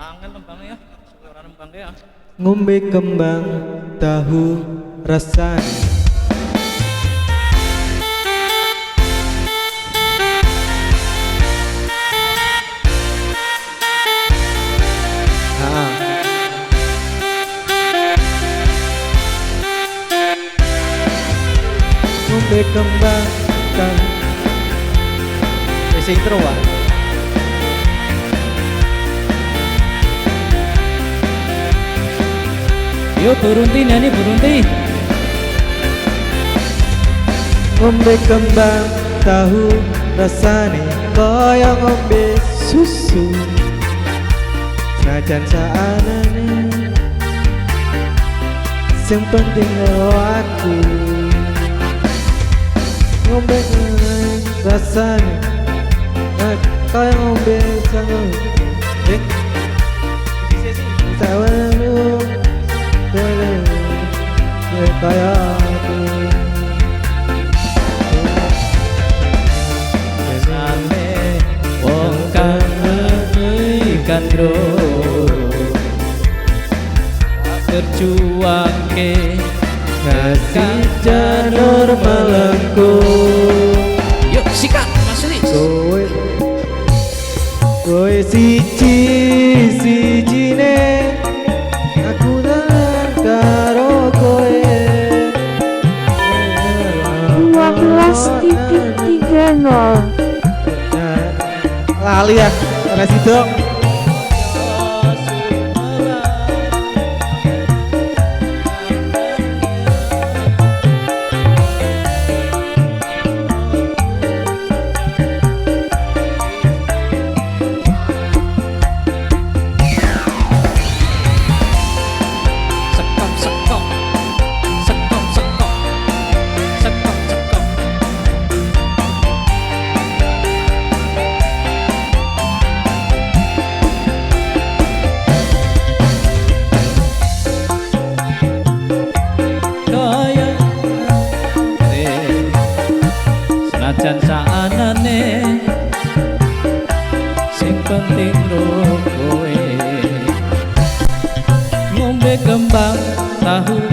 Angin tembangnya ya, suara nembangnya ya. Ngombe kembang tahu rasane ngombe kembang tahu wis intro wae. Yo Burunti nyanyi Burunti. Ngombe kembang tahu rasane kaya ngombe susu senajan saanane sing penting aku ngombe rasane kaya ngombe sangu sawanmu kaya aku Sane wong kang kandro berjuangke kasih janur melengku. Yuk sikat Mas Lis. Kowe siji-sijine aku dan karo kowe 12.30 lali ya Rasido. Senajan saanane sing penting ro kowe ngombe kembang tahu